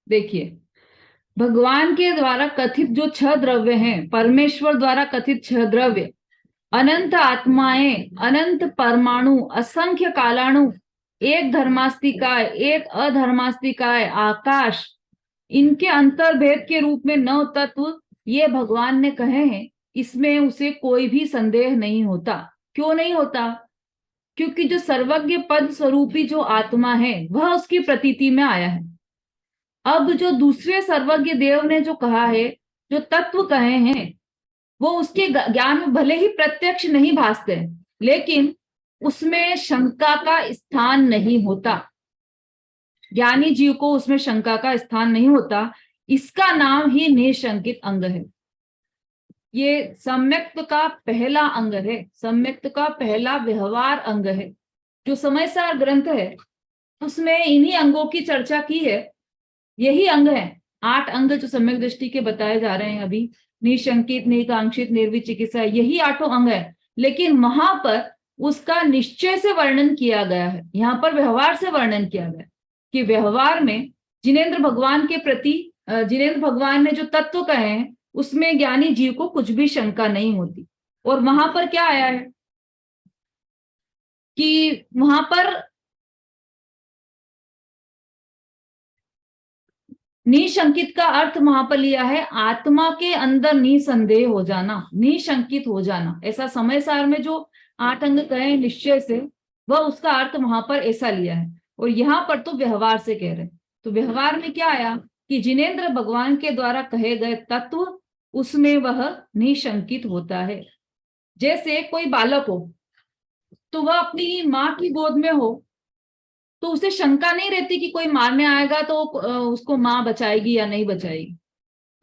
देखिए, भगवान के द्वारा कथित जो 6 द्रव्य हैं, परमेश्वर द्वारा कथित 6 द्रव्य, अनंत आत्माएं, अनंत परमाणु, असंख्य कालाणु, एक धर्मास्तिकाय, एक अधर्मास्तिकाय, आकाश, इनके अंतर्भेद के रूप में 9 तत्व ये भगवान ने कहे हैं। इसमें उसे कोई भी संदेह नहीं होता। क्यों नहीं होता? क्योंकि जो सर्वज्ञ पद स्वरूपी जो आत्मा है वह उसकी प्रतीति में आया है। अब जो दूसरे सर्वज्ञ देव ने जो कहा है, जो तत्व कहे हैं, वो उसके ज्ञान में भले ही प्रत्यक्ष नहीं भासते, लेकिन उसमें शंका का स्थान नहीं होता। ज्ञानी जीव को उसमें शंका का स्थान नहीं होता। इसका नाम ही निशंकित अंग है। ये सम्यक्त का पहला अंग है, सम्यक्त का पहला व्यवहार अंग है। जो समयसार ग्रंथ है उसमें इन्हीं अंगों की चर्चा की है। यही अंग है, 8 अंग जो सम्यक दृष्टि के बताए जा रहे हैं अभी, निशंकित, निकांक्षित, निर्विचिकित्सा, यही 8 अंग है। लेकिन वहां पर उसका निश्चय से वर्णन किया गया है, यहाँ पर व्यवहार से वर्णन किया गया कि व्यवहार में जिनेंद्र भगवान के प्रति, जिनेंद्र भगवान ने जो तत्व कहे हैं उसमें ज्ञानी जीव को कुछ भी शंका नहीं होती। और वहां पर क्या आया है कि वहां पर निशंकित का अर्थ वहां पर लिया है आत्मा के अंदर निसंदेह हो जाना, निशंकित हो जाना। ऐसा समय सार में जो 8 अंग कहे निश्चय से, वह उसका अर्थ वहां पर ऐसा लिया है। और यहाँ पर तो व्यवहार से कह रहे हैं। तो व्यवहार में क्या आया कि जिनेंद्र भगवान के द्वारा कहे गए तत्व, उसमें वह निशंकित होता है। जैसे कोई बालक हो तो वह अपनी माँ की गोद में हो तो उसे शंका नहीं रहती कि कोई मारने आएगा तो उसको माँ बचाएगी या नहीं बचाएगी,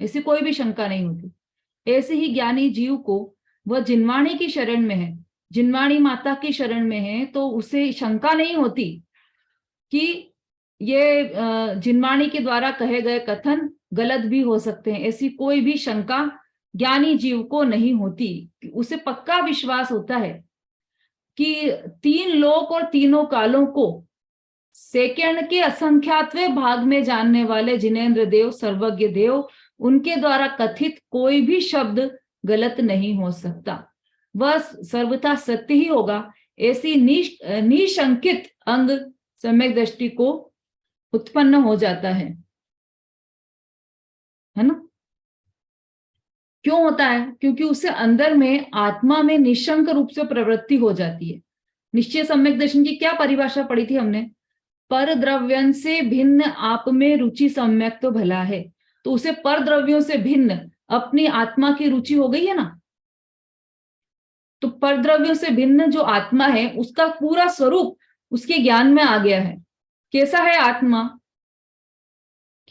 ऐसी कोई भी शंका नहीं होती। ऐसे ही ज्ञानी जीव को वह जिनवाणी की शरण में है, जिनवाणी माता की शरण में है, तो उसे शंका नहीं होती कि ये जिनवाणी के द्वारा कहे गए कथन गलत भी हो सकते हैं। ऐसी कोई भी शंका ज्ञानी जीव को नहीं होती। उसे पक्का विश्वास होता है कि 3 लोक और तीनों कालों को सेकंड के असंख्यातवें भाग में जानने वाले जिनेंद्र देव, सर्वज्ञ देव, उनके द्वारा कथित कोई भी शब्द गलत नहीं हो सकता, वह सर्वथा सत्य ही होगा। ऐसी निशंकित अंग सम्यक दृष्टि को उत्पन्न हो जाता है ना? क्यों होता है? क्योंकि उसे अंदर में आत्मा में निशंक रूप से प्रवृत्ति हो जाती है। निश्चय सम्यक दर्शन की क्या परिभाषा पढ़ी थी हमने? पर द्रव्यन से भिन्न आप में रुचि सम्यक तो भला है। तो उसे पर द्रव्यों से भिन्न अपनी आत्मा की रुचि हो गई है ना। तो पर द्रव्यों से भिन्न जो आत्मा है उसका पूरा स्वरूप उसके ज्ञान में आ गया है। कैसा है आत्मा?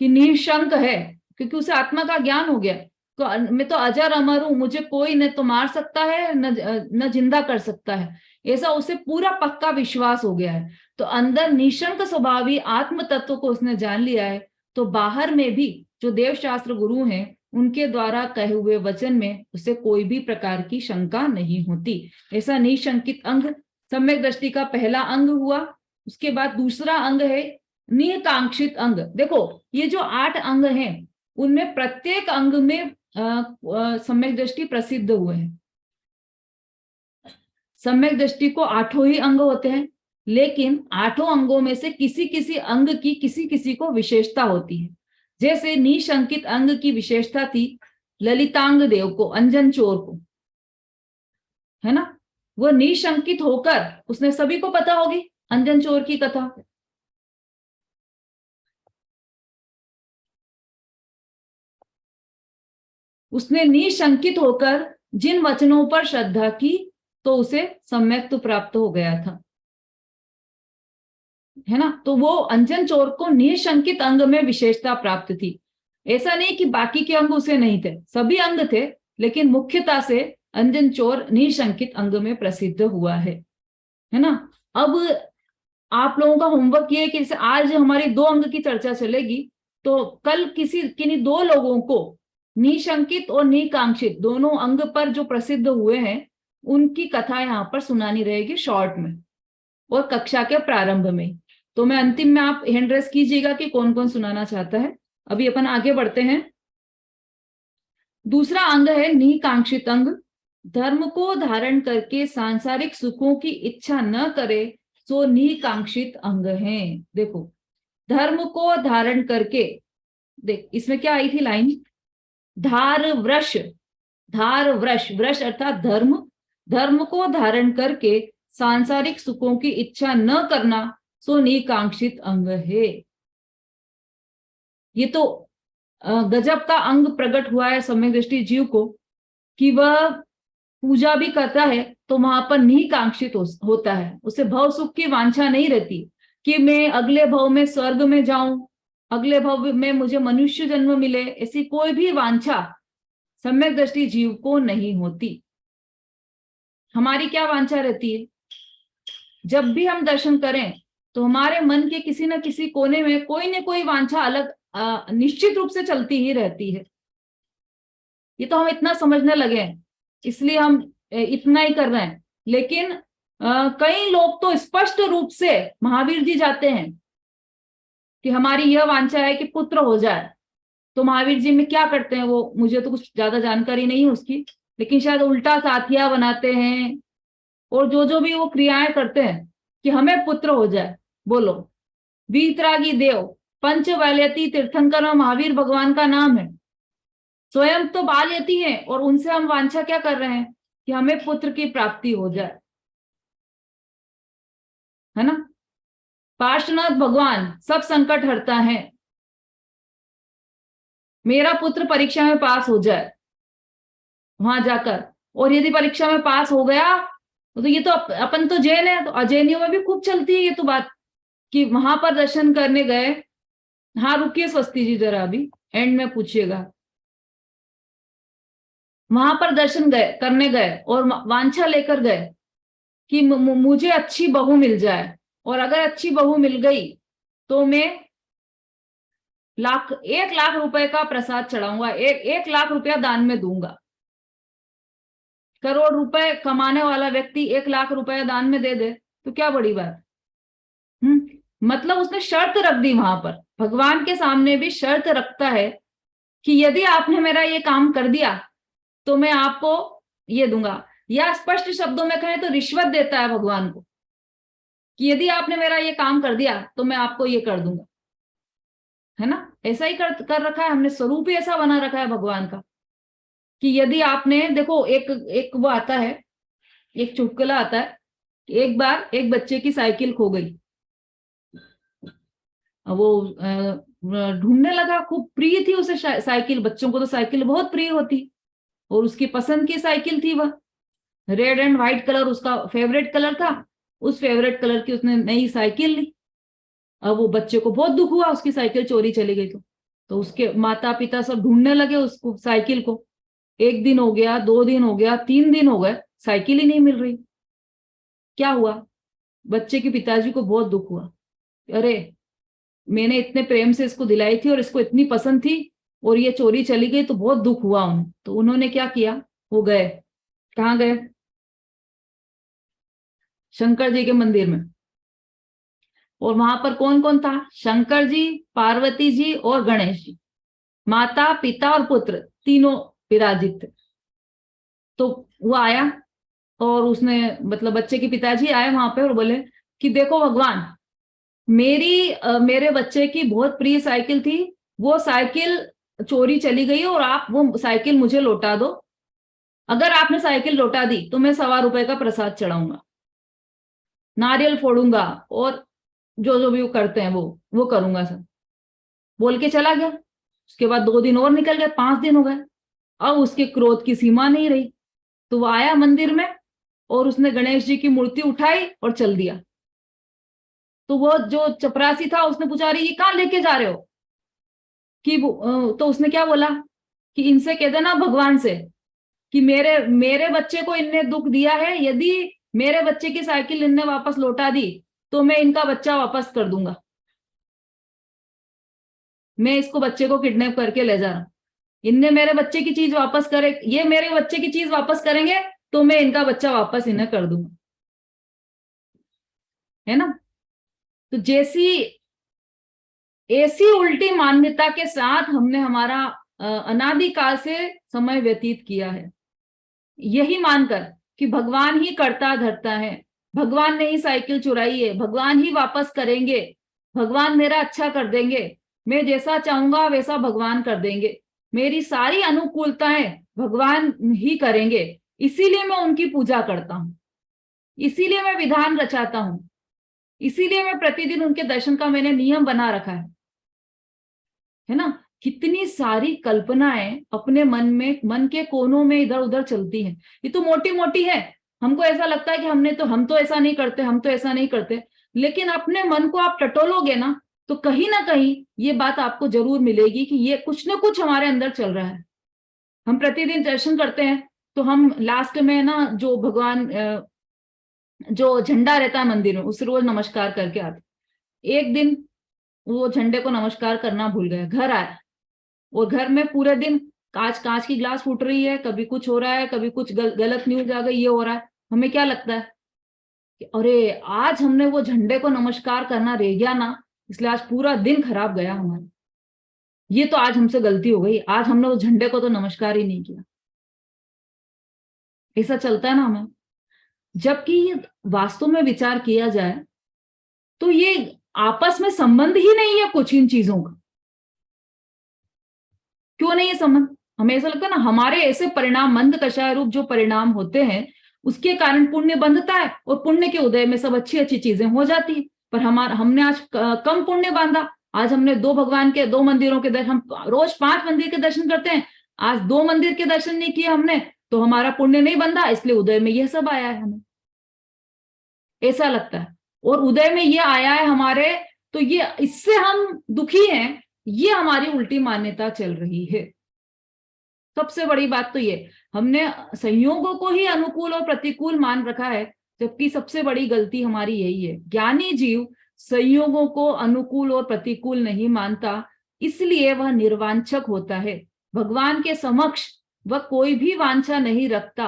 कि निशंक है, क्योंकि उसे आत्मा का ज्ञान हो गया। तो मैं तो अजर अमर हूं, मुझे कोई न तो मार सकता है न जिंदा कर सकता है, ऐसा उसे पूरा पक्का विश्वास हो गया है। तो अंदर निशंक स्वभावी आत्म तत्व को उसने जान लिया है। तो बाहर में भी जो देव शास्त्र गुरु हैं उनके द्वारा कहे हुए वचन में उसे कोई भी प्रकार की शंका नहीं होती। ऐसा निशंकित अंग सम्यक दृष्टि का पहला अंग हुआ। उसके बाद दूसरा अंग है निकांक्षित अंग। देखो ये जो 8 अंग हैं उनमें प्रत्येक अंग में सम्यक दृष्टि प्रसिद्ध हुए हैं। सम्यक दृष्टि को 8 ही अंग होते हैं, लेकिन 8 अंगों में से किसी किसी अंग की किसी किसी को विशेषता होती है। जैसे निशंकित अंग की विशेषता थी ललितांग देव को, अंजन चोर को, है ना। वो निशंकित होकर, उसने सभी को पता होगी अंजन चोर की कथा, उसने निशंकित होकर जिन वचनों पर श्रद्धा की तो उसे सम्यक तो प्राप्त हो गया था। है ना। तो वो अंजन चोर को निशंकित अंग में विशेषता प्राप्त थी। ऐसा नहीं कि बाकी के अंग उसे नहीं थे, सभी अंग थे, लेकिन मुख्यता से अंजन चोर निशंकित अंग में प्रसिद्ध हुआ है ना। अब आप लोगों का होमवर्क ये है कि जैसे आज हमारी दो अंग की चर्चा चलेगी, तो कल किन्हीं दो लोगों को निशंकित और निकांक्षित दोनों अंग पर जो प्रसिद्ध हुए हैं उनकी कथा यहाँ पर सुनानी रहेगी शॉर्ट में, और कक्षा के प्रारंभ में। तो मैं अंतिम में आप हैंड रेस कीजिएगा कि कौन कौन सुनाना चाहता है। अभी अपन आगे बढ़ते हैं। दूसरा अंग है निकांक्षित अंग। धर्म को धारण करके सांसारिक सुखों की इच्छा न करे सो निकांक्षित अंग है। देखो, धर्म को धारण करके, देख इसमें क्या आई थी लाइन, धार वृष, धार वृष, वृष अर्थात धर्म, धर्म को धारण करके सांसारिक सुखों की इच्छा न करना सो निकांक्षित अंग है। ये तो गजब का अंग प्रकट हुआ है सम्यक दृष्टि जीव को, कि वह पूजा भी करता है तो वहां पर निकांक्षित होता है, उसे भव सुख की वांछा नहीं रहती कि मैं अगले भव में स्वर्ग में जाऊं, अगले भव में मुझे मनुष्य जन्म मिले, ऐसी कोई भी वांछा सम्यक दृष्टि जीव को नहीं होती। हमारी क्या वांछा रहती है, जब भी हम दर्शन करें तो हमारे मन के किसी न किसी कोने में कोई न कोई वांछा अलग निश्चित रूप से चलती ही रहती है। ये तो हम इतना समझने लगे हैं इसलिए हम इतना ही कर रहे हैं, लेकिन कई लोग तो स्पष्ट रूप से महावीर जी जाते हैं कि हमारी यह वांछा है कि पुत्र हो जाए। तो महावीर जी में क्या करते हैं, वो मुझे तो कुछ ज्यादा जानकारी नहीं है उसकी, लेकिन शायद उल्टा साथिया बनाते हैं और जो जो भी वो क्रियाएं करते हैं कि हमें पुत्र हो जाए। बोलो, वीतरागी देव पंचवैलयती तीर्थंकर महावीर भगवान का नाम है, स्वयं तो बालयती है और उनसे हम वांछा क्या कर रहे हैं कि हमें पुत्र की प्राप्ति हो जाए, है ना। पार्श्वनाथ भगवान सब संकट हरता है, मेरा पुत्र परीक्षा में पास हो जाए वहां जाकर, और यदि परीक्षा में पास हो गया तो ये तो अपन तो जैन है, तो अजैनियों में भी खूब चलती है ये तो बात कि वहां पर दर्शन करने गए। हाँ रुकिए स्वस्ति जी, जरा अभी एंड में पूछिएगा। वहां पर दर्शन गए करने गए और वांछा लेकर गए कि मुझे अच्छी बहू मिल जाए, और अगर अच्छी बहू मिल गई तो मैं 1 लाख रुपए का प्रसाद चढ़ाऊंगा, 1 लाख रुपया दान में दूंगा। करोड़ रुपए कमाने वाला व्यक्ति 1 लाख रुपया दान में दे दे तो क्या बड़ी बात। मतलब उसने शर्त रख दी वहां पर, भगवान के सामने भी शर्त रखता है कि यदि आपने मेरा ये काम कर दिया तो मैं आपको ये दूंगा, या स्पष्ट शब्दों में कहें तो रिश्वत देता है भगवान को कि यदि आपने मेरा ये काम कर दिया तो मैं आपको ये कर दूंगा, है ना। ऐसा ही कर रखा है हमने, स्वरूप ही ऐसा बना रखा है भगवान का कि यदि आपने, देखो एक एक वो आता है, एक चुटकुला आता है, एक बार एक बच्चे की साइकिल खो गई। वो ढूंढने लगा, खूब प्रिय थी उसे साइकिल, बच्चों को तो साइकिल बहुत प्रिय होती, और उसकी पसंद की साइकिल थी वह, रेड एंड व्हाइट कलर उसका फेवरेट कलर था, उस फेवरेट कलर की उसने नई साइकिल ली। अब वो बच्चे को बहुत दुख हुआ, उसकी साइकिल चोरी चली गई। तो उसके माता पिता सब ढूंढने लगे उसको, साइकिल को। 1 दिन हो गया, 2 दिन हो गया, 3 दिन हो गए, साइकिल ही नहीं मिल रही। क्या हुआ, बच्चे के पिताजी को बहुत दुख हुआ, अरे मैंने इतने प्रेम से इसको दिलाई थी और इसको इतनी पसंद थी और ये चोरी चली गई, तो बहुत दुख हुआ उन्हें। तो उन्होंने क्या किया, वो गए, कहाँ गए, शंकर जी के मंदिर में। और वहां पर कौन कौन था, शंकर जी, पार्वती जी और गणेश जी, माता पिता और पुत्र तीनों विराजित थे। तो वो आया और उसने, मतलब बच्चे के पिताजी आए वहां पे और बोले कि देखो भगवान, मेरे बच्चे की बहुत प्रिय साइकिल थी, वो साइकिल चोरी चली गई और आप वो साइकिल मुझे लौटा दो। अगर आपने साइकिल लौटा दी तो मैं ₹1.25 का प्रसाद चढ़ाऊंगा, नारियल फोड़ूंगा, और जो जो भी वो करते हैं वो करूंगा सब। बोल के चला गया। उसके बाद 2 दिन और निकल गए, 5 दिन हो गए। अब उसके क्रोध की सीमा नहीं रही, तो वो आया मंदिर में और उसने गणेश जी की मूर्ति उठाई और चल दिया। तो वो जो चपरासी था उसने पूछा, अरे ये कहाँ लेके जा रहे हो? तो उसने क्या बोला कि इनसे कह देना भगवान से कि मेरे मेरे बच्चे को इनने दुख दिया है, यदि मेरे बच्चे की साइकिल इनने वापस लौटा दी तो मैं इनका बच्चा वापस कर दूंगा। मैं इसको बच्चे को किडनैप करके ले जा रहा हूं, इनने मेरे बच्चे की चीज वापस करे, ये मेरे बच्चे की चीज वापस करेंगे तो मैं इनका बच्चा वापस इन्हें कर दूंगा, है ना। तो जैसी ऐसी उल्टी मान्यता के साथ हमने हमारा अनादिकाल से समय व्यतीत किया है, यही मानकर कि भगवान ही करता धरता है, भगवान ने ही साइकिल चुराई है, भगवान ही वापस करेंगे, भगवान मेरा अच्छा कर देंगे, मैं जैसा चाहूंगा वैसा भगवान कर देंगे, मेरी सारी अनुकूलताएं भगवान ही करेंगे, इसीलिए मैं उनकी पूजा करता हूं, इसीलिए मैं विधान रचाता हूं, इसीलिए मैं प्रतिदिन उनके दर्शन का मैंने नियम बना रखा है ना। कितनी सारी कल्पनाएं अपने मन में, मन के कोनों में इधर उधर चलती हैं। ये तो मोटी मोटी है, हमको ऐसा लगता है कि हम तो ऐसा नहीं करते, हम तो ऐसा नहीं करते, लेकिन अपने मन को आप टटोलोगे ना कहीं ये बात आपको जरूर मिलेगी कि ये कुछ ना कुछ हमारे अंदर चल रहा है। हम प्रतिदिन दर्शन करते हैं तो हम लास्ट में ना जो भगवान जो झंडा रहता है मंदिर में उसे रोज नमस्कार करके आते। एक दिन वो झंडे को नमस्कार करना भूल गया, घर आया और घर में पूरे दिन कांच कांच की ग्लास फूट रही है, कभी कुछ हो रहा है, कभी कुछ गलत न्यूज आ गई, ये हो रहा है। हमें क्या लगता है कि अरे आज हमने वो झंडे को नमस्कार करना रह गया ना, इसलिए आज पूरा दिन खराब गया हमारा, ये तो आज हमसे गलती हो गई, आज हमने उस झंडे को तो नमस्कार ही नहीं किया। ऐसा चलता है ना हमें, जबकि वास्तव में विचार किया जाए तो ये आपस में संबंध ही नहीं है कुछ इन चीजों का। क्यों नहीं है संबंध? हमें ऐसा लगता है ना हमारे ऐसे परिणाम, मंद कषाय रूप जो परिणाम होते हैं उसके कारण पुण्य बंधता है और पुण्य के उदय में सब अच्छी अच्छी चीजें हो जाती है। पर हमने आज कम पुण्य बांधा, आज हमने दो भगवान के, दो मंदिरों के दर्शन, हम रोज 5 मंदिर के दर्शन करते हैं, आज 2 मंदिर के दर्शन नहीं किए हमने तो हमारा पुण्य नहीं बंधा, इसलिए उदय में यह सब आया है हमें, ऐसा लगता है। और उदय में ये आया है हमारे, तो ये इससे हम दुखी हैं, ये हमारी उल्टी मान्यता चल रही है। सबसे बड़ी बात तो ये, हमने संयोगों को ही अनुकूल और प्रतिकूल मान रखा है, जबकि सबसे बड़ी गलती हमारी यही है। ज्ञानी जीव संयोगों को अनुकूल और प्रतिकूल नहीं मानता, इसलिए वह निर्वांछक होता है, भगवान के समक्ष वह कोई भी वांछा नहीं रखता,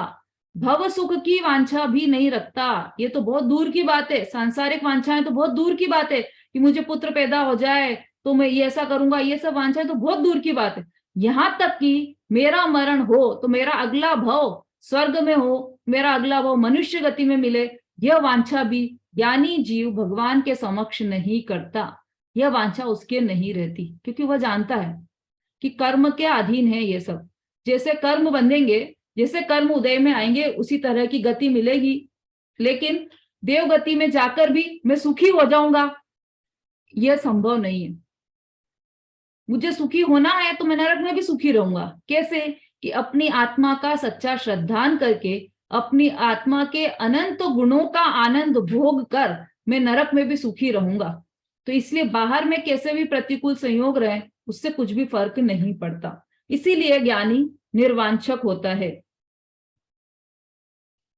भव सुख की वांछा भी नहीं रखता। ये तो बहुत दूर की बात है, सांसारिक वांछाएं तो बहुत दूर की बात है कि मुझे पुत्र पैदा हो जाए तो मैं ये ऐसा करूंगा, ये सब वांछाएं तो बहुत दूर की बात है। यहां तक कि मेरा मरण हो तो मेरा अगला भव स्वर्ग में हो, मेरा अगला भव मनुष्य गति में मिले, यह वांछा भी ज्ञानी जीव भगवान के समक्ष नहीं करता, यह वांछा उसके नहीं रहती, क्योंकि वह जानता है कि कर्म के अधीन है ये सब। जैसे कर्म बंधेंगे, जैसे कर्म उदय में आएंगे उसी तरह की गति मिलेगी, लेकिन देव गति में जाकर भी मैं सुखी हो जाऊंगा यह संभव नहीं है। मुझे सुखी होना है तो मैं नरक में भी सुखी रहूंगा। कैसे? कि अपनी आत्मा का सच्चा श्रद्धान करके, अपनी आत्मा के अनंत गुणों का आनंद भोग कर मैं नरक में भी सुखी रहूंगा। तो इसलिए बाहर में कैसे भी प्रतिकूल संयोग रहे उससे कुछ भी फर्क नहीं पड़ता, इसीलिए ज्ञानी निर्वांछक होता है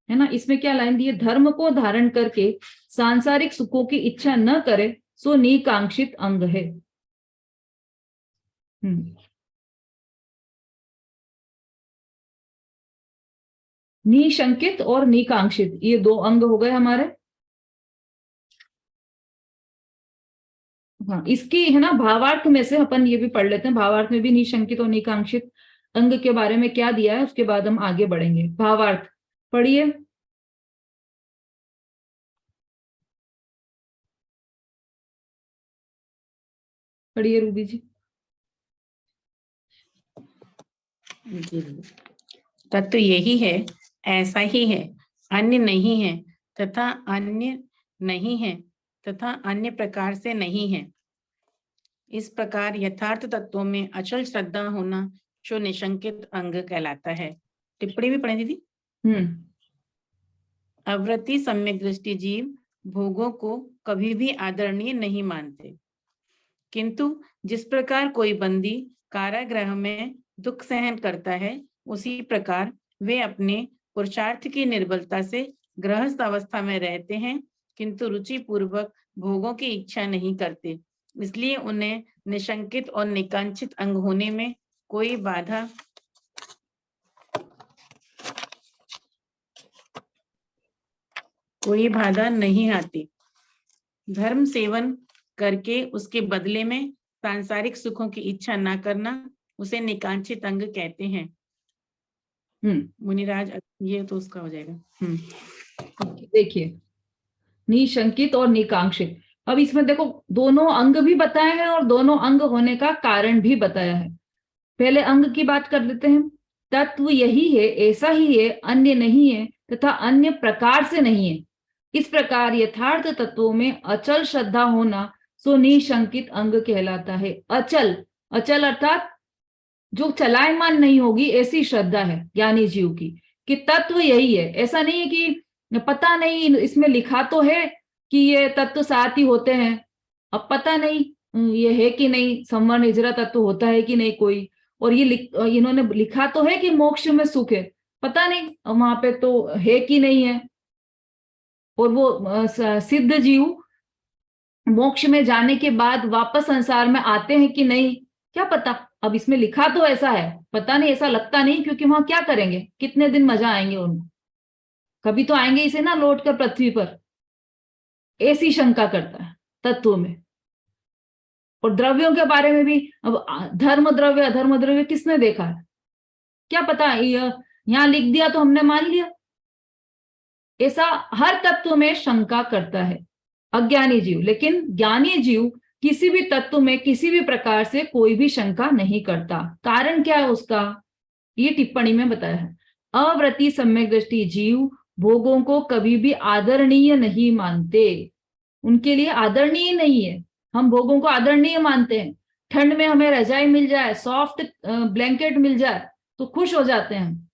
ना। इसमें क्या लाइन दी है, धर्म को धारण करके सांसारिक सुखों की इच्छा न करे सो निकांक्षित अंग है। निशंकित और निकांक्षित, ये 2 अंग हो गए हमारे। हाँ, इसकी है ना भावार्थ में से अपन ये भी पढ़ लेते हैं, भावार्थ में भी निशंकित और निकांक्षित अंग के बारे में क्या दिया है, उसके बाद हम आगे बढ़ेंगे। भावार्थ पढ़िए। पढ़िए रूबी जी। तत्व यही है, ऐसा ही है, अन्य नहीं है तथा अन्य नहीं है तथा अन्य प्रकार से नहीं है। इस प्रकार यथार्थ तत्वों में अचल श्रद्धा होना जो निशंकित अंग कहलाता है। टिप्पणी भी पढ़े दीदी। हम्म। अवृत्ति सम्यक दृष्टि जीव भोगों को कभी भी आदरणीय नहीं मानते। किंतु जिस प्रकार कोई बंदी कारागृह में दुख सहन करता है, उसी प्रकार वे अपने पुरुषार्थ की निर्बलता से गृहस्थ अवस्था में रहते हैं, किंतु रुचि पूर्वक भोगों की इच्छा नहीं करते। इसलिए उन्हें निशंकित और निकांक्षित अंग होने में कोई बाधा नहीं आती। धर्म सेवन करके उसके बदले में सांसारिक सुखों की इच्छा न करना उसे निकांक्षित अंग कहते हैं। मुनिराज, ये तो उसका हो जाएगा। देखिए, निशंकित और निकांक्षित। अब इसमें देखो, दोनों अंग भी बताए हैं और दोनों अंग होने का कारण भी बताया है। पहले अंग की बात कर लेते हैं। तत्व यही है, ऐसा ही है, अन्य नहीं है तथा अन्य प्रकार से नहीं है। इस प्रकार यथार्थ तत्वों में अचल श्रद्धा होना सो निशंकित अंग कहलाता है। अचल, अचल अर्थात जो चलायमान नहीं होगी, ऐसी श्रद्धा है ज्ञानी जीव की कि तत्व यही है। ऐसा नहीं है कि पता नहीं, इसमें लिखा तो है कि ये तत्व साथ ही होते हैं, अब पता नहीं ये है कि नहीं, संवर्ण इजरा तत्व होता है कि नहीं कोई, और ये इन्होंने लिखा तो है कि मोक्ष में सुख है, पता नहीं वहां पे तो है कि नहीं है। और वो सिद्ध जीव मोक्ष में जाने के बाद वापस संसार में आते हैं कि नहीं, क्या पता। अब इसमें लिखा तो ऐसा है, पता नहीं, ऐसा लगता नहीं, क्योंकि वहां क्या करेंगे, कितने दिन मजा आएंगे उनको, कभी तो आएंगे इसे ना लौट कर पृथ्वी पर। ऐसी शंका करता है तत्व में। और द्रव्यों के बारे में भी, अब धर्म द्रव्य अधर्म द्रव्य किसने देखा है, क्या पता, यहां लिख दिया तो हमने मान लिया। ऐसा हर तत्व में शंका करता है अज्ञानी जीव। लेकिन ज्ञानी जीव किसी भी तत्व में किसी भी प्रकार से कोई भी शंका नहीं करता। कारण क्या है उसका, ये टिप्पणी में बताया है। अव्रति सम्यक दृष्टि जीव भोगों को कभी भी आदरणीय नहीं मानते। उनके लिए आदरणीय नहीं है। हम भोगों को आदरणीय मानते हैं। ठंड में हमें रजाई मिल जाए, सॉफ्ट ब्लैंकेट मिल जाए तो खुश हो जाते हैं।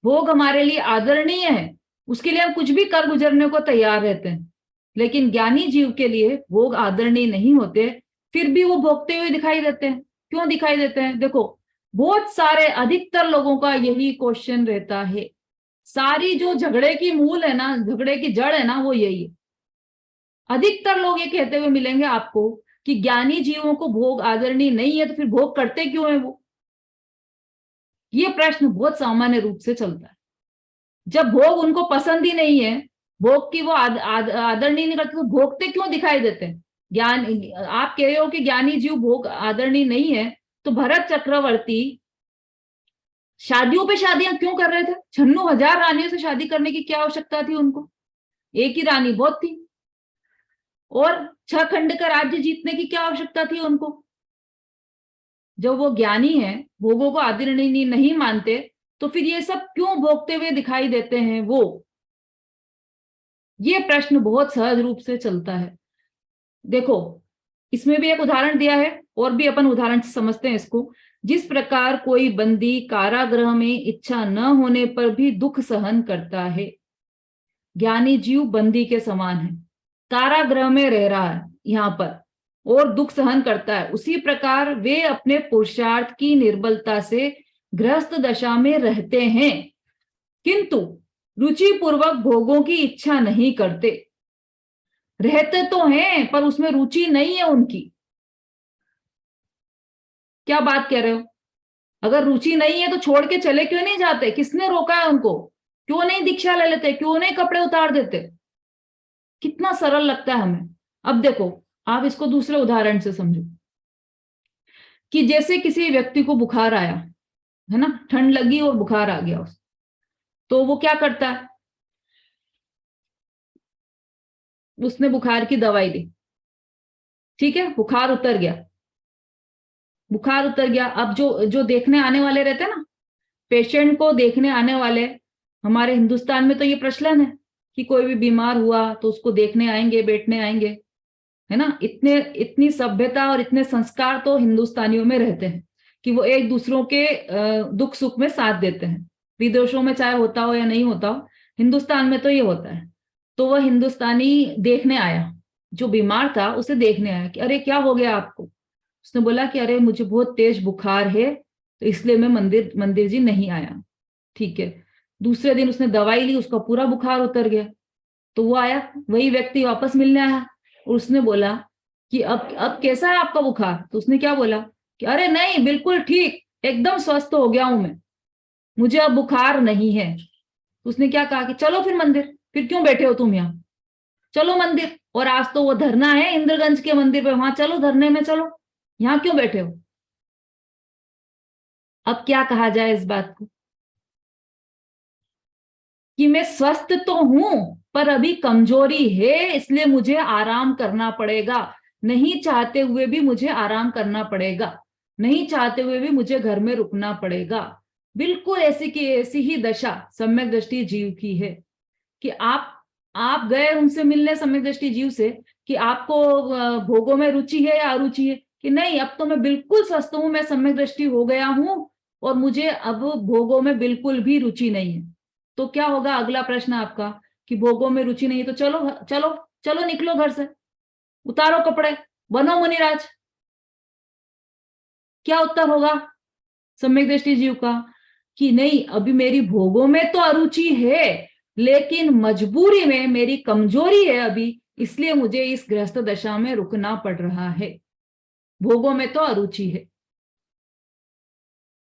भोग हमारे लिए आदरणीय है, उसके लिए हम कुछ भी कर गुजरने को तैयार रहते हैं। लेकिन ज्ञानी जीव के लिए भोग आदरणीय नहीं होते, फिर भी वो भोगते हुए दिखाई देते हैं। क्यों दिखाई देते हैं, देखो, बहुत सारे, अधिकतर लोगों का यही क्वेश्चन रहता है। सारी जो झगड़े की मूल है ना, झगड़े की जड़ है ना, वो यही है। अधिकतर लोग ये कहते हुए मिलेंगे आपको कि ज्ञानी जीवों को भोग आदरणीय नहीं है, तो फिर भोग करते क्यों है वो। ये प्रश्न बहुत सामान्य रूप से चलता है। जब भोग उनको पसंद ही नहीं है, भोग की वो आदरणीय नहीं करते, तो भोगते क्यों दिखाई देते हैं। ज्ञान, आप कह रहे हो कि ज्ञानी जीव भोग आदरणीय नहीं है, तो भरत चक्रवर्ती शादियों पे शादियां क्यों कर रहे थे। 96,000 रानियों से शादी करने की क्या आवश्यकता थी उनको, एक ही रानी बहुत थी। और 6 खंड का राज्य जीतने की क्या आवश्यकता थी उनको। जब वो ज्ञानी है, भोगों को आदरणीय नहीं मानते, तो फिर ये सब क्यों भोगते हुए दिखाई देते हैं वो। ये प्रश्न बहुत सहज रूप से चलता है। देखो, इसमें भी एक उदाहरण दिया है, और भी अपन उदाहरण से समझते हैं इसको। जिस प्रकार कोई बंदी कारागृह में इच्छा न होने पर भी दुख सहन करता है, ज्ञानी जीव बंदी के समान है, कारागृह में रह रहा है यहां पर और दुख सहन करता है, उसी प्रकार वे अपने पुरुषार्थ की निर्बलता से गृहस्थ दशा में रहते हैं, किंतु रुचि पूर्वक भोगों की इच्छा नहीं करते। रहते तो हैं पर उसमें रुचि नहीं है उनकी। क्या बात कह रहे हो, अगर रुचि नहीं है तो छोड़ के चले क्यों नहीं जाते, किसने रोका है उनको, क्यों नहीं दीक्षा ले लेते, क्यों नहीं कपड़े उतार देते। कितना सरल लगता है हमें। अब देखो, आप इसको दूसरे उदाहरण से समझो कि जैसे किसी व्यक्ति को बुखार आया है ना, ठंड लगी और बुखार आ गया उस, तो वो क्या करता है, उसने बुखार की दवाई ली, ठीक है, बुखार उतर गया, बुखार उतर गया। अब जो जो देखने आने वाले रहते हैं ना, पेशेंट को देखने आने वाले, हमारे हिंदुस्तान में तो ये प्रचलन है कि कोई भी बीमार हुआ तो उसको देखने आएंगे, बैठने आएंगे, है ना। इतनी सभ्यता और इतने संस्कार तो हिंदुस्तानियों में रहते हैं कि वो एक दूसरों के दुख सुख में साथ देते हैं। विदेशों में चाहे होता हो या नहीं होता हो, हिंदुस्तान में तो ये होता है। तो वह हिंदुस्तानी देखने आया, जो बीमार था उसे देखने आया कि अरे क्या हो गया आपको। उसने बोला कि अरे मुझे बहुत तेज बुखार है, तो इसलिए मैं मंदिर मंदिर जी नहीं आया। ठीक है। दूसरे दिन उसने दवाई ली, उसका पूरा बुखार उतर गया। तो वो आया, वही व्यक्ति वापस मिलने आया और उसने बोला कि अब कैसा है आपका बुखार। तो उसने क्या बोला कि अरे नहीं, बिल्कुल ठीक, एकदम स्वस्थ हो गया हूं मैं, मुझे अब बुखार नहीं है। तो उसने क्या कहा कि चलो फिर मंदिर, फिर क्यों बैठे हो तुम यहाँ, चलो मंदिर। और आज तो वो धरना है इंद्रगंज के मंदिर पे, वहां चलो धरने में, चलो, यहाँ क्यों बैठे हो। अब क्या कहा जाए इस बात को कि मैं स्वस्थ तो हूं पर अभी कमजोरी है, इसलिए मुझे आराम करना पड़ेगा, नहीं चाहते हुए भी मुझे आराम करना पड़ेगा, नहीं चाहते हुए भी मुझे घर में रुकना पड़ेगा। बिल्कुल ऐसी की ऐसी ही दशा सम्यक दृष्टि जीव की है कि आप गए उनसे मिलने सम्यक दृष्टि जीव से कि आपको भोगों में रुचि है या अरुचि है, कि नहीं अब तो मैं बिल्कुल स्वस्थ हूं, मैं सम्यक दृष्टि हो गया हूं और मुझे अब भोगों में बिल्कुल भी रुचि नहीं है। तो क्या होगा अगला प्रश्न आपका कि भोगों में रुचि नहीं है तो चलो चलो चलो निकलो घर से, उतारो कपड़े, बनो मुनिराज। क्या उत्तर होगा सम्यक दृष्टि जीव का कि नहीं, अभी मेरी भोगों में तो अरुचि है, लेकिन मजबूरी में, मेरी कमजोरी है अभी, इसलिए मुझे इस गृहस्थ दशा में रुकना पड़ रहा है, भोगों में तो अरुचि है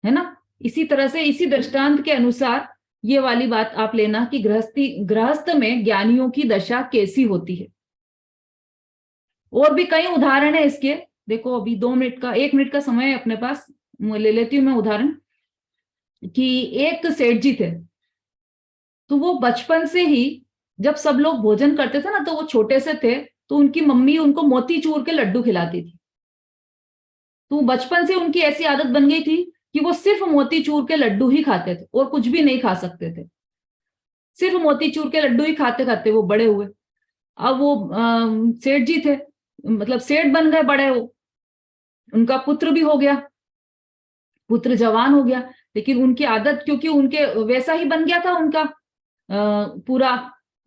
ना। इसी तरह से इसी दृष्टांत के अनुसार ये वाली बात आप लेना कि गृहस्थ में ज्ञानियों की दशा कैसी होती है। और भी कई उदाहरण है इसके, देखो अभी 2 मिनट का 1 मिनट का समय है अपने पास, ले लेती हूं मैं उदाहरण कि एक सेठ जी थे, तो वो बचपन से ही जब सब लोग भोजन करते थे ना, तो वो छोटे से थे, तो उनकी मम्मी उनको मोतीचूर के लड्डू खिलाती थी। तो बचपन से उनकी ऐसी आदत बन गई थी कि वो सिर्फ मोतीचूर के लड्डू ही खाते थे और कुछ भी नहीं खा सकते थे, सिर्फ मोतीचूर के लड्डू ही खाते खाते वो बड़े हुए। अब वो सेठ जी थे, मतलब सेठ बन गए बड़े, वो उनका पुत्र भी हो गया, पुत्र जवान हो गया, लेकिन उनकी आदत, क्योंकि उनके वैसा ही बन गया था उनका पूरा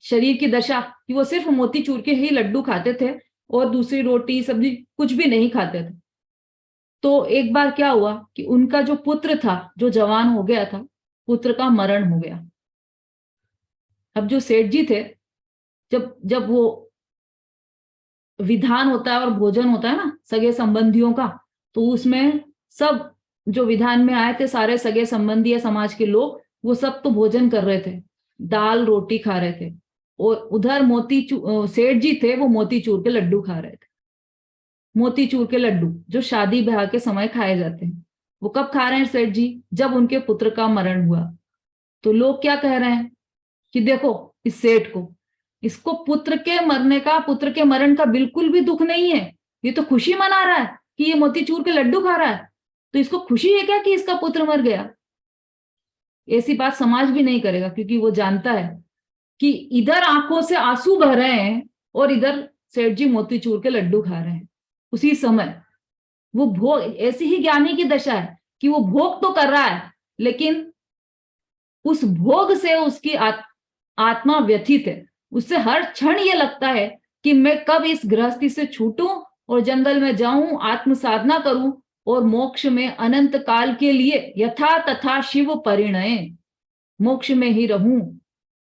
शरीर की दशा कि वो सिर्फ मोतीचूर के ही लड्डू खाते थे और दूसरी रोटी सब्जी कुछ भी नहीं खाते थे। तो एक बार क्या हुआ कि उनका जो पुत्र था, जो जवान हो गया था, पुत्र का मरण हो गया। अब जो सेठ जी थे, जब जब वो विधान होता है और भोजन होता है ना सगे संबंधियों का, तो उसमें सब जो विधान में आए थे सारे सगे संबंधी या समाज के लोग, वो सब तो भोजन कर रहे थे, दाल रोटी खा रहे थे, और उधर सेठ जी थे, वो मोतीचूर के लड्डू खा रहे थे। मोतीचूर के लड्डू जो शादी ब्याह के समय खाए जाते हैं, वो कब खा रहे हैं सेठ जी, जब उनके पुत्र का मरण हुआ। तो लोग क्या कह रहे हैं कि देखो इस सेठ को, इसको पुत्र के मरने का, पुत्र के मरण का बिल्कुल भी दुख नहीं है, ये तो खुशी मना रहा है कि ये मोतीचूर के लड्डू खा रहा है, तो इसको खुशी है क्या कि इसका पुत्र मर गया। ऐसी बात समाज भी नहीं करेगा, क्योंकि वो जानता है कि इधर आंखों से आंसू बह रहे हैं और इधर सेठ जी मोतीचूर के लड्डू खा रहे हैं उसी समय। वो भोग, ऐसी ही ज्ञानी की दशा है कि वो भोग तो कर रहा है, लेकिन उस भोग से उसकी आत्मा व्यथित है, उससे हर क्षण ये लगता है कि मैं कब इस गृहस्थी से छूटूं और जंगल में जाऊं, आत्म साधना करूं और मोक्ष में अनंत काल के लिए यथा तथा शिव परिणय मोक्ष में ही रहूं,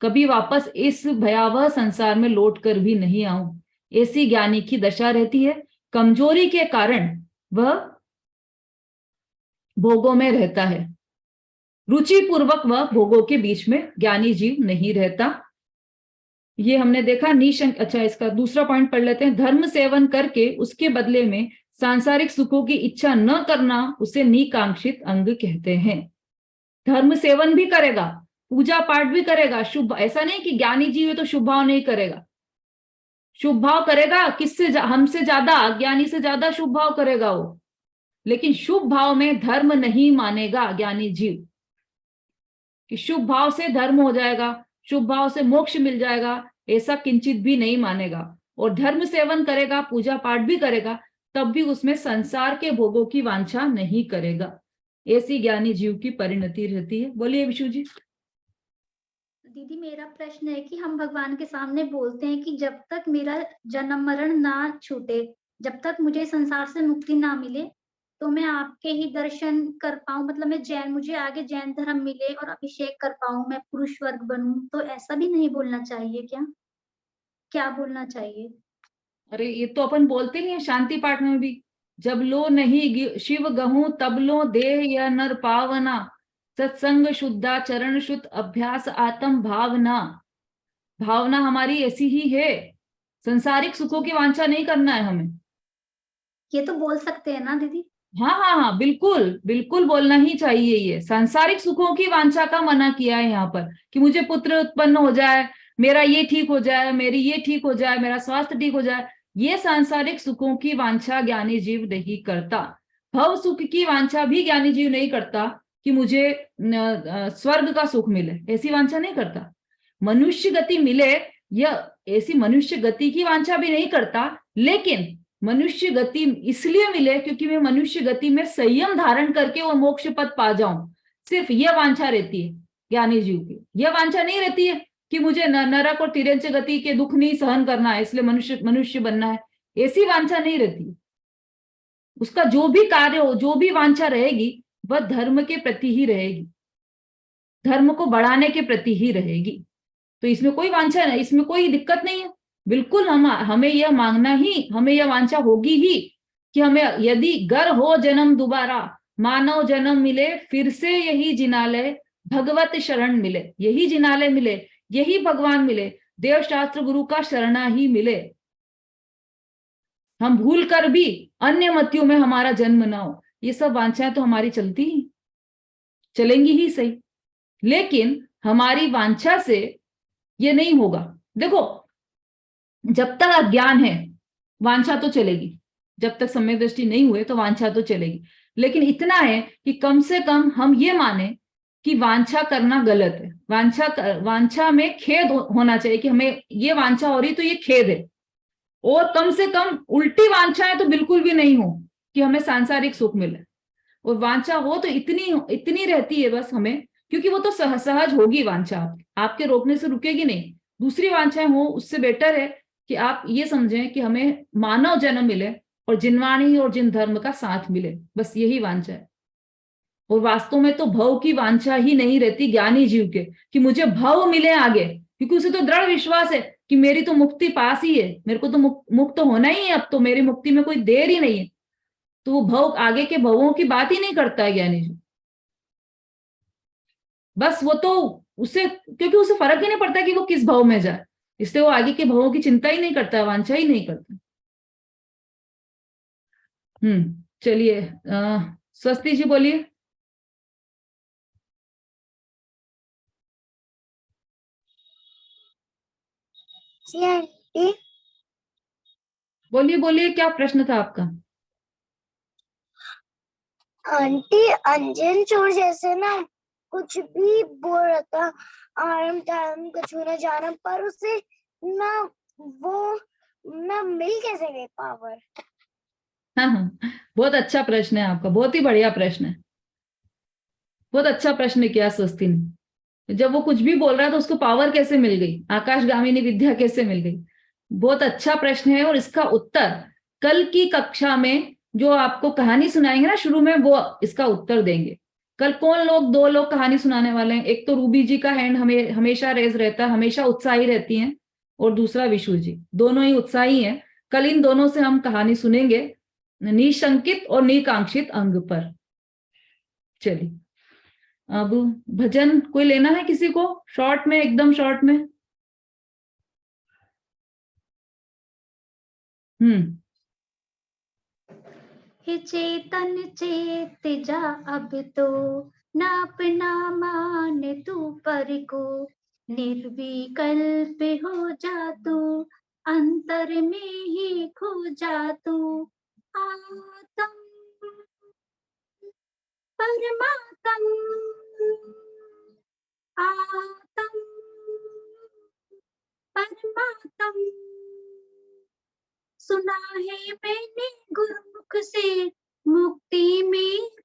कभी वापस इस भयावह संसार में लौट कर भी नहीं आऊं। ऐसी ज्ञानी की दशा रहती है। कमजोरी के कारण वह भोगों में रहता है, रुचि पूर्वक वह भोगों के बीच में ज्ञानी जीव नहीं रहता। ये हमने देखा निशंक। अच्छा, इसका दूसरा पॉइंट पढ़ लेते हैं। धर्म सेवन करके उसके बदले में सांसारिक सुखों की इच्छा न करना उसे निकांक्षित अंग कहते हैं। धर्म सेवन भी करेगा, पूजा पाठ भी करेगा, शुभ, ऐसा नहीं कि ज्ञानी जीव है तो शुभ भाव नहीं करेगा, शुभ भाव करेगा, किससे हमसे ज्यादा, ज्ञानी से ज्यादा शुभ भाव करेगा वो, लेकिन शुभ भाव में धर्म नहीं मानेगा ज्ञानी जीव कि शुभ भाव से धर्म हो जाएगा, शुभ भाव से मोक्ष मिल जाएगा, ऐसा किंचित भी नहीं मानेगा। और धर्म सेवन करेगा, पूजा पाठ भी करेगा, तब भी उसमें संसार के भोगों की वांछा नहीं करेगा। ऐसी ज्ञानी जीव की परिणति रहती है। बोलिए विशु जी। दीदी मेरा प्रश्न है कि हम भगवान के सामने बोलते हैं कि जब तक मेरा जन्म मरण ना छूटे, जब तक मुझे संसार से मुक्ति ना मिले, तो मैं आपके ही दर्शन कर पाऊँ, मतलब मुझे आगे जैन धर्म मिले और अभिषेक कर पाऊँ, मैं पुरुष वर्ग बनूँ, तो ऐसा भी नहीं बोलना चाहिए क्या? क्या बोलना चाहिए? अरे ये तो अपन बोलते नहीं है शांति पाठ में भी, जब लो नहीं शिव गहूं तब लो देह या नर पावना, सत्संग शुद्धा चरण शुद्ध अभ्यास आत्म भावना। भावना हमारी ऐसी ही है, संसारिक सुखों की वांछा नहीं करना है हमें। ये तो बोल सकते हैं ना दीदी? हाँ हाँ हाँ, बिल्कुल बिल्कुल बोलना ही चाहिए। ये सांसारिक सुखों की वांछा का मना किया है यहाँ पर, कि मुझे पुत्र उत्पन्न हो जाए, मेरा ये ठीक हो जाए, मेरी ये ठीक हो जाए, मेरा स्वास्थ्य ठीक हो जाए। ये सांसारिक सुखों की वांछा ज्ञानी जीव नहीं करता। भव सुख की वांछा भी ज्ञानी जीव नहीं करता, कि मुझे स्वर्ग का सुख मिले, ऐसी वांछा नहीं करता। मनुष्य गति मिले, यह ऐसी मनुष्य गति की वांछा भी नहीं करता, लेकिन मनुष्य गति इसलिए मिले क्योंकि मैं मनुष्य गति में संयम धारण करके वो मोक्ष पद पा जाऊं, सिर्फ यह वांछा रहती है ज्ञानी जीव की। यह वांछा नहीं रहती है कि मुझे नरक और तिर्यंच गति के दुख नहीं सहन करना है इसलिए मनुष्य मनुष्य बनना है, ऐसी वांछा नहीं रहती। उसका जो भी कार्य हो, जो भी वांछा रहेगी, वह धर्म के प्रति ही रहेगी, धर्म को बढ़ाने के प्रति ही रहेगी। तो इसमें कोई वांछा नहीं, इसमें कोई दिक्कत नहीं है। बिल्कुल हमें यह मांगना ही, हमें यह वांछा होगी ही कि हमें यदि गर हो जन्म दोबारा, मानव जन्म मिले फिर से यही जिनालय, भगवत शरण मिले, यही जिनालय मिले, यही भगवान मिले, देव शास्त्र गुरु का शरणा ही मिले। हम भूल कर भी अन्य मतियों में हमारा जन्म ना हो, ये सब वांछाएं तो हमारी चलती ही चलेंगी ही सही, लेकिन हमारी वांछा से ये नहीं होगा। देखो, जब तक अज्ञान है वांछा तो चलेगी, जब तक सम्यक दृष्टि नहीं हुए तो वांछा तो चलेगी, लेकिन इतना है कि कम से कम हम ये माने कि वांछा करना गलत है। वांछा में खेद होना चाहिए कि हमें ये वांछा हो रही तो ये खेद है, और कम से कम उल्टी वांछाएं तो बिल्कुल भी नहीं हो कि हमें सांसारिक सुख मिले। और वांछा हो तो इतनी इतनी रहती है बस हमें, क्योंकि वो तो सहज होगी वांछा, आपके रोकने से रुकेगी नहीं। दूसरी वांछाएं हो उससे बेटर है कि आप ये समझें कि हमें मानव जन्म मिले और जिनवाणी और जिन धर्म का साथ मिले, बस यही वांछा है। और वास्तव में तो भव की वांछा ही नहीं रहती ज्ञानी जीव के, कि मुझे भव मिले आगे, क्योंकि उसे तो दृढ़ विश्वास है कि मेरी तो मुक्ति पास ही है, मेरे को तो मुक्त होना ही है, अब तो मेरी मुक्ति में कोई देर ही नहीं है। तो वो भव, आगे के भवों की बात ही नहीं करता है ज्ञानी जी। बस वो तो उसे, क्योंकि उसे फर्क ही नहीं पड़ता कि वो किस भव में जाए, इसलिए वो आगे के भवों की चिंता ही नहीं करता, वांछा ही नहीं करता। चलिए, स्वस्ति जी बोलिए। बोलिए बोलिए, क्या प्रश्न था आपका? आंटी अंजन चोर जैसे ना कुछ भी बोल रहा था, आराम टाइम का छूना जाना, पर उसे ना वो ना मिल कैसे गई पावर? हाँ, बहुत अच्छा प्रश्न है आपका, बहुत ही बढ़िया प्रश्न है, बहुत अच्छा प्रश्न किया स्वस्ति ने। जब वो कुछ भी बोल रहा है तो उसको पावर कैसे मिल गई, आकाशगामिनी विद्या कैसे मिल गई? बहुत अच्छा प्रश्न है, और इसका उत्तर कल की कक्षा में जो आपको कहानी सुनाएंगे ना शुरू में, वो इसका उत्तर देंगे। कल कौन लोग, दो लोग कहानी सुनाने वाले हैं, एक तो रूबी जी का हैंड हमेशा रेज रहता है, हमेशा उत्साही रहती हैं, और दूसरा विशु जी, दोनों ही उत्साही हैं। कल इन दोनों से हम कहानी सुनेंगे, निशंकित और निकांक्षित अंग पर। चलिए, अब भजन कोई लेना है किसी को, शॉर्ट में, एकदम शॉर्ट में? हे चेतन चेत जा अब तो, ना अपना मान तू पर को, निर्विकल्प हो जा तू, अंतर में ही खो जा तू, आत्म परमात्म, आत्म परमात्म। सुना है मैंने गुरुमुख से